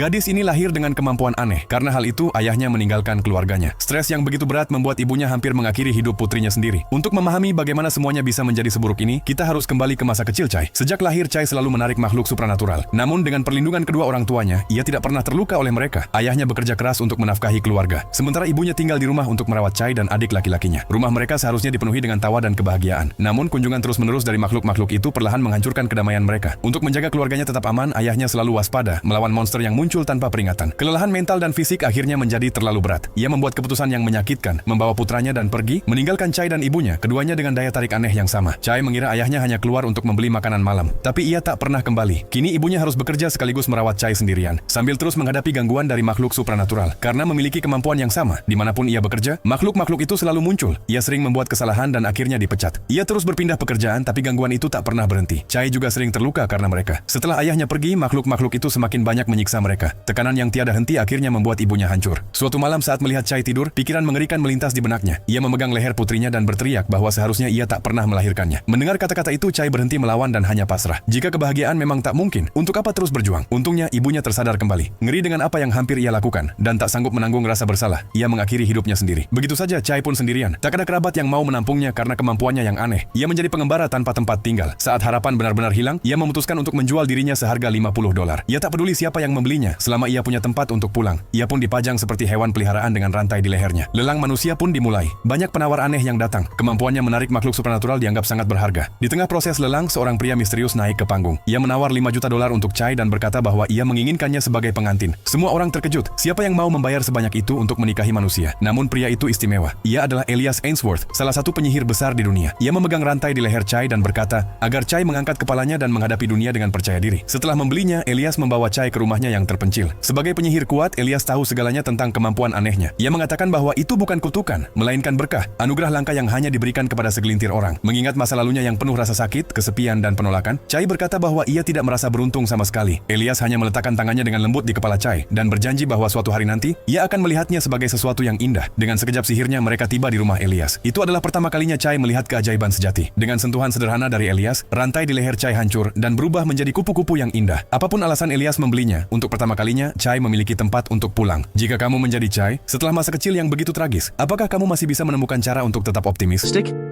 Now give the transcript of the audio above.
Gadis ini lahir dengan kemampuan aneh. Karena hal itu, ayahnya meninggalkan keluarganya. Stres yang begitu berat membuat ibunya hampir mengakhiri hidup putrinya sendiri. Untuk memahami bagaimana semuanya bisa menjadi seburuk ini, kita harus kembali ke masa kecil Chai. Sejak lahir, Chai selalu menarik makhluk supranatural. Namun dengan perlindungan kedua orang tuanya, ia tidak pernah terluka oleh mereka. Ayahnya bekerja keras untuk menafkahi keluarga. Sementara ibunya tinggal di rumah untuk merawat Chai dan adik laki-lakinya. Rumah mereka seharusnya dipenuhi dengan tawa dan kebahagiaan. Namun kunjungan terus-menerus dari makhluk-makhluk itu perlahan menghancurkan kedamaian mereka. Untuk menjaga keluarganya tetap aman, ayahnya selalu waspada melawan monster yang muncul tanpa peringatan. Kelelahan mental dan fisik akhirnya menjadi terlalu berat. Ia membuat keputusan yang menyakitkan, membawa putranya dan pergi, meninggalkan Chai dan ibunya, keduanya dengan daya tarik aneh yang sama. Chai mengira ayahnya hanya keluar untuk membeli makanan malam, tapi ia tak pernah kembali. Kini ibunya harus bekerja sekaligus merawat Chai sendirian, sambil terus menghadapi gangguan dari makhluk supranatural. Karena memiliki kemampuan yang sama, dimanapun ia bekerja, makhluk-makhluk itu selalu muncul. Ia sering membuat kesalahan dan akhirnya dipecat. Ia terus berpindah pekerjaan, tapi gangguan itu tak pernah berhenti. Chai juga sering terluka karena mereka. Setelah ayahnya pergi, makhluk-makhluk itu semakin banyak menyiksa mereka. Tekanan yang tiada henti akhirnya membuat ibunya hancur. Suatu malam saat melihat Chai tidur, pikiran mengerikan melintas di benaknya. Ia memegang leher putrinya dan berteriak bahwa seharusnya ia tak pernah melahirkannya. Mendengar kata-kata itu, Chai berhenti melawan dan hanya pasrah. Jika kebahagiaan memang tak mungkin, untuk apa terus berjuang? Untungnya ibunya tersadar kembali. Ngeri dengan apa yang hampir ia lakukan, dan tak sanggup menanggung rasa bersalah, ia mengakhiri hidupnya sendiri. Begitu saja Chai pun sendirian. Tak ada kerabat yang mau menampungnya karena kemampuannya yang aneh. Ia menjadi pengembara tanpa tempat tinggal. Saat harapan benar-benar hilang, ia memutuskan untuk menjual dirinya seharga $50. Ia tak peduli siapa yang membelinya, selama ia punya tempat untuk pulang. Ia pun dipajang seperti hewan peliharaan dengan rantai di lehernya. Lelang manusia pun dimulai. Banyak penawar aneh yang datang. Kemampuannya menarik makhluk supranatural dianggap sangat berharga. Di tengah proses lelang, seorang pria misterius naik ke panggung. Ia menawar $5 juta untuk Chai dan berkata bahwa ia menginginkannya sebagai pengantin. Semua orang terkejut. Siapa yang mau membayar sebanyak itu untuk menikahi manusia? Namun pria itu istimewa. Ia adalah Elias Ainsworth, salah satu penyihir besar di dunia. Ia memegang rantai di leher Chai dan berkata agar Chai mengangkat kepalanya dan menghadapi dunia dengan percaya diri. Setelah membelinya, Elias membawa Chai ke rumahnya yang terpencil. Sebagai penyihir kuat, Elias tahu segalanya tentang kemampuan anehnya. Ia mengatakan bahwa itu bukan kutukan, melainkan berkah, anugerah langka yang hanya diberikan kepada segelintir orang. Mengingat masa lalunya yang penuh rasa sakit, kesepian, dan penolakan, Chai berkata bahwa ia tidak merasa beruntung sama sekali. Elias hanya meletakkan tangannya dengan lembut di kepala Chai dan berjanji bahwa suatu hari nanti, ia akan melihatnya sebagai sesuatu yang indah. Dengan sekejap sihirnya, mereka tiba di rumah Elias. Itu adalah pertama kalinya Chai melihat keajaiban sejati. Dengan sentuhan sederhana dari Elias, rantai di leher Chai hancur dan berubah menjadi kupu-kupu yang indah. Apapun alasan Elias membelinya, untuk pertama kalinya, Chai memiliki tempat untuk pulang. Jika kamu menjadi Chai, setelah masa kecil yang begitu tragis, apakah kamu masih bisa menemukan cara untuk tetap optimis? Stick.